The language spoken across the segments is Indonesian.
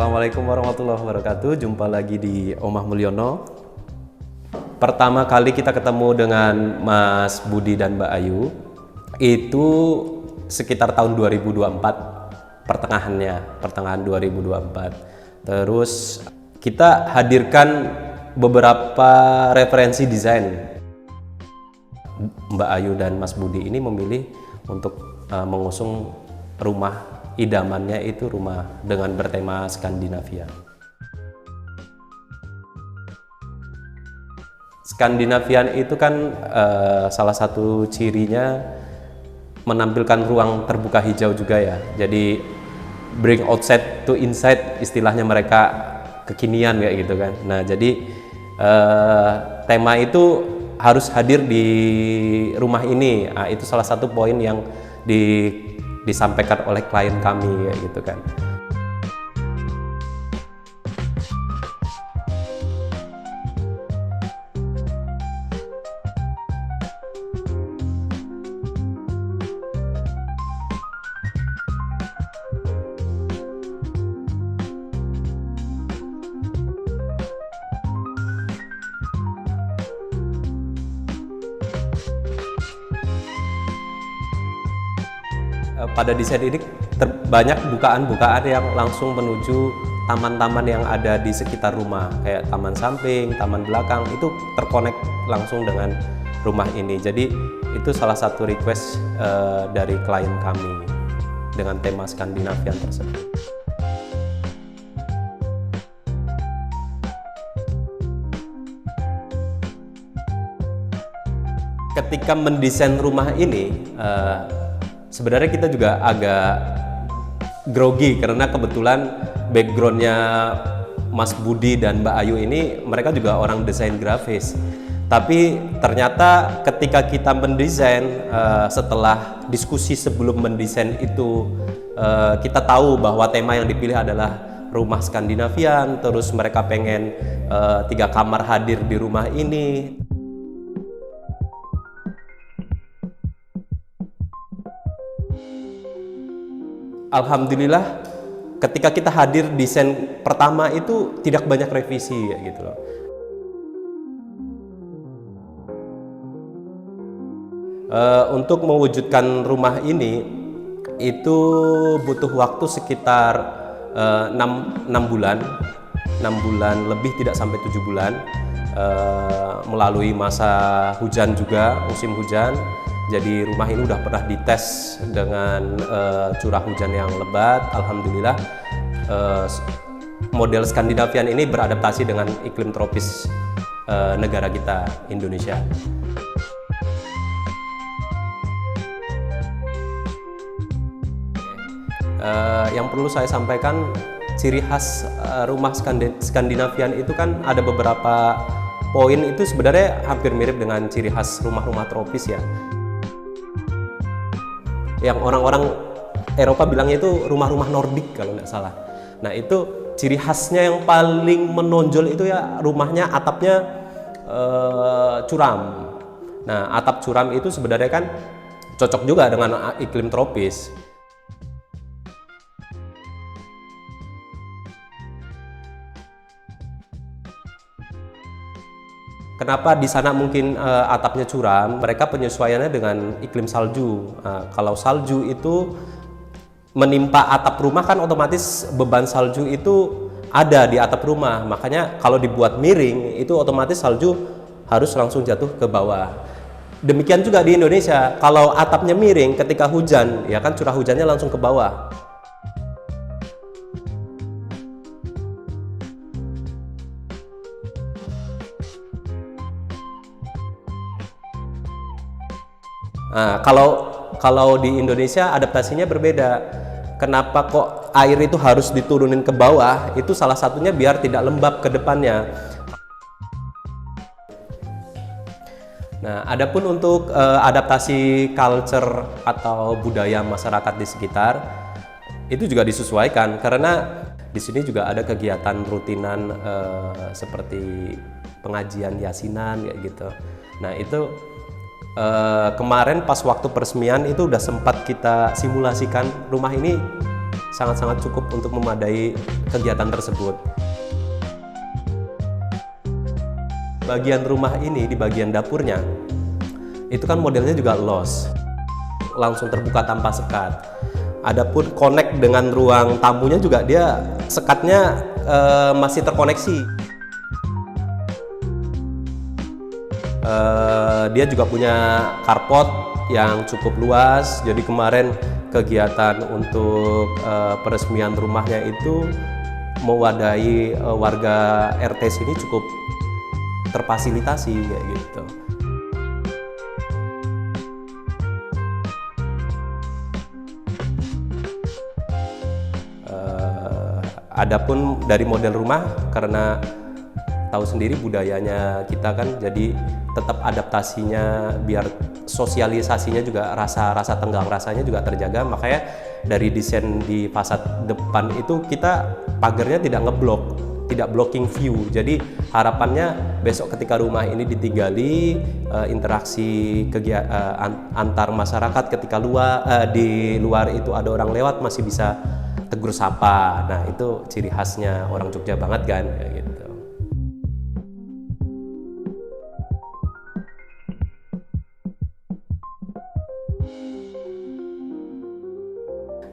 Assalamualaikum warahmatullahi wabarakatuh. Jumpa lagi di Omah Mulyono. Pertama kali kita ketemu dengan Mas Budi dan Mbak Ayu itu sekitar tahun 2024 pertengahan 2024. Terus kita hadirkan beberapa referensi desain. Mbak Ayu dan Mas Budi ini memilih untuk mengusung rumah idamannya itu rumah dengan bertema Skandinavia. Skandinavian itu kan salah satu cirinya menampilkan ruang terbuka hijau juga ya. Jadi bring outside to inside, istilahnya mereka kekinian kayak gitu kan. Nah jadi tema itu harus hadir di rumah ini. Nah, itu salah satu poin yang disampaikan oleh klien kami ya gitu kan. Pada desain ini banyak bukaan-bukaan yang langsung menuju taman-taman yang ada di sekitar rumah, kayak taman samping, taman belakang, itu terkonek langsung dengan rumah ini. Jadi itu salah satu request dari klien kami dengan tema Skandinavian tersebut. Ketika mendesain rumah ini, sebenarnya kita juga agak grogi karena kebetulan backgroundnya Mas Budi dan Mbak Ayu ini mereka juga orang desain grafis. Tapi ternyata ketika kita mendesain, setelah diskusi sebelum mendesain itu, kita tahu bahwa tema yang dipilih adalah rumah Skandinavian. Terus mereka pengen 3 kamar hadir di rumah ini. Alhamdulillah ketika kita hadir desain pertama itu tidak banyak revisi ya gitu loh. Untuk mewujudkan rumah ini itu butuh waktu sekitar 6 bulan lebih, tidak sampai 7 bulan, melalui masa hujan juga, musim hujan. Jadi rumah ini udah pernah dites dengan curah hujan yang lebat. Alhamdulillah model Skandinavian ini beradaptasi dengan iklim tropis negara kita, Indonesia. Yang perlu saya sampaikan, ciri khas rumah Skandinavian itu kan ada beberapa poin, itu sebenarnya hampir mirip dengan ciri khas rumah-rumah tropis ya. Yang orang-orang Eropa bilangnya itu rumah-rumah Nordik kalau nggak salah. Nah itu ciri khasnya yang paling menonjol itu ya rumahnya atapnya curam. Nah atap curam itu sebenarnya kan cocok juga dengan iklim tropis. Kenapa di sana mungkin atapnya curam? Mereka penyesuaiannya dengan iklim salju. Kalau salju itu menimpa atap rumah kan otomatis beban salju itu ada di atap rumah. Makanya kalau dibuat miring itu otomatis salju harus langsung jatuh ke bawah. Demikian juga di Indonesia. Kalau atapnya miring ketika hujan, ya kan curah hujannya langsung ke bawah. Nah, kalau di Indonesia adaptasinya berbeda. Kenapa kok air itu harus diturunin ke bawah? Itu salah satunya biar tidak lembab ke depannya. Nah, adapun untuk adaptasi culture atau budaya masyarakat di sekitar, itu juga disesuaikan karena di sini juga ada kegiatan rutinan seperti pengajian yasinan kayak gitu. Nah, itu kemarin pas waktu peresmian itu udah sempat kita simulasikan rumah ini sangat-sangat cukup untuk memadai kegiatan tersebut. Bagian rumah ini, di bagian dapurnya, itu kan modelnya juga los, langsung terbuka tanpa sekat. Adapun connect dengan ruang tamunya juga dia sekatnya masih terkoneksi. Dia juga punya carport yang cukup luas, jadi kemarin kegiatan untuk peresmian rumahnya itu mewadahi warga RT sini cukup terfasilitasi kayak gitu. Adapun dari model rumah, karena tahu sendiri budayanya kita kan, jadi tetap adaptasinya biar sosialisasinya juga rasa tenggang rasanya juga terjaga. Makanya dari desain di fasad depan itu kita pagarnya tidak ngeblok, tidak blocking view. Jadi harapannya besok ketika rumah ini ditinggali, interaksi antar masyarakat ketika di luar itu ada orang lewat masih bisa tegur sapa. Nah itu ciri khasnya orang Jogja banget kan, kayak gitu.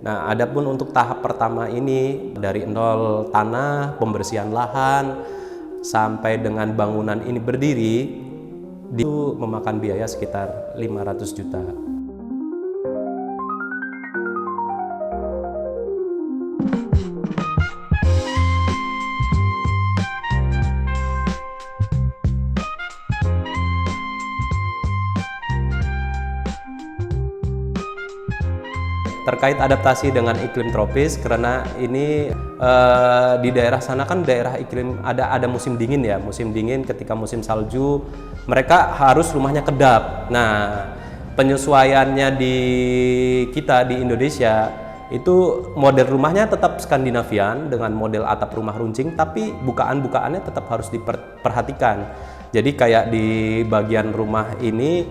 Nah, adapun untuk tahap pertama ini dari nol tanah, pembersihan lahan sampai dengan bangunan ini berdiri itu memakan biaya sekitar 500 juta. Terkait adaptasi dengan iklim tropis, karena ini di daerah sana kan daerah iklim ada musim dingin ya, musim dingin ketika musim salju mereka harus rumahnya kedap. Nah penyesuaiannya di kita di Indonesia itu model rumahnya tetap Skandinavian dengan model atap rumah runcing, tapi bukaan-bukaannya tetap harus diperhatikan. Jadi kayak di bagian rumah ini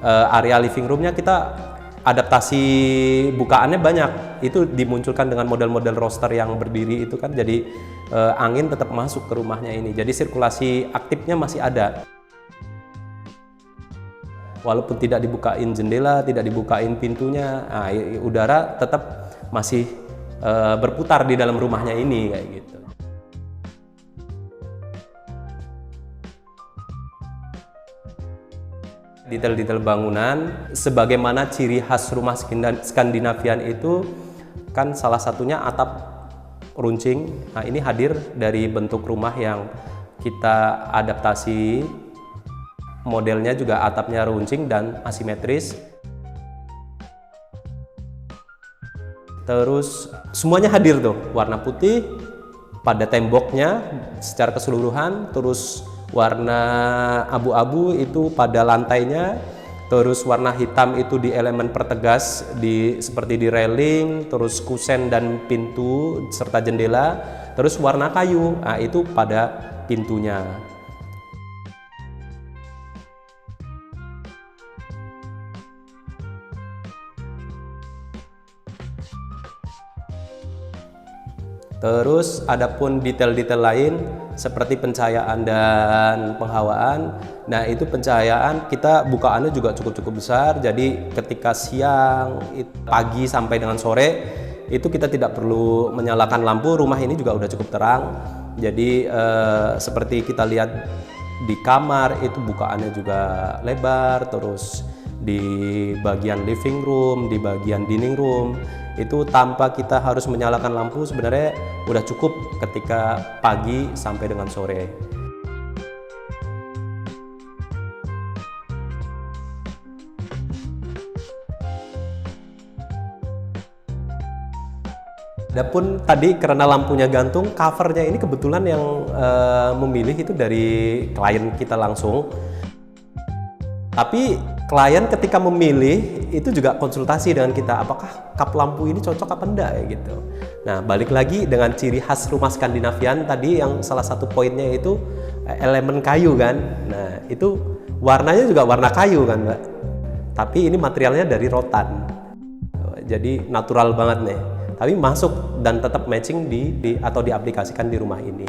area living roomnya kita adaptasi bukaannya banyak, itu dimunculkan dengan model-model roster yang berdiri itu kan, jadi angin tetap masuk ke rumahnya ini, jadi sirkulasi aktifnya masih ada. Walaupun tidak dibukain jendela, tidak dibukain pintunya, nah, udara tetap masih berputar di dalam rumahnya ini kayak gitu. Detail-detail bangunan, sebagaimana ciri khas rumah Skandinavian itu kan salah satunya atap runcing. Nah ini hadir dari bentuk rumah yang kita adaptasi, modelnya juga atapnya runcing dan asimetris. Terus semuanya hadir tuh, warna putih pada temboknya secara keseluruhan, terus warna abu-abu itu pada lantainya, terus warna hitam itu di elemen pertegas seperti di railing, terus kusen dan pintu serta jendela, terus warna kayu, nah itu pada pintunya. Terus adapun detail-detail lain seperti pencahayaan dan penghawaan. Nah itu pencahayaan kita bukaannya juga cukup besar, jadi ketika siang, pagi sampai dengan sore itu kita tidak perlu menyalakan lampu, rumah ini juga udah cukup terang. Jadi seperti kita lihat di kamar itu bukaannya juga lebar, terus di bagian living room, di bagian dining room itu tanpa kita harus menyalakan lampu sebenarnya udah cukup ketika pagi sampai dengan sore. Adapun tadi karena lampunya gantung, covernya ini kebetulan yang memilih itu dari klien kita langsung. Tapi klien ketika memilih itu juga konsultasi dengan kita, apakah kap lampu ini cocok apa enggak ya gitu. Nah balik lagi dengan ciri khas rumah Skandinavian tadi yang salah satu poinnya itu elemen kayu kan. Nah itu warnanya juga warna kayu kan Mbak, tapi ini materialnya dari rotan, jadi natural banget nih. tapi masuk dan tetap matching atau diaplikasikan di rumah ini.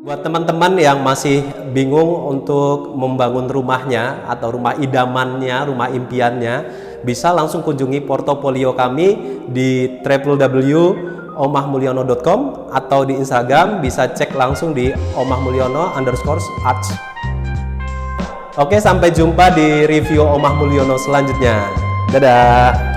Buat teman-teman yang masih bingung untuk membangun rumahnya atau rumah idamannya, rumah impiannya, bisa langsung kunjungi portofolio kami di www.omahmulyono.com atau di Instagram bisa cek langsung di omahmulyono_arts. Oke, sampai jumpa di review Omah Mulyono selanjutnya. Dadah!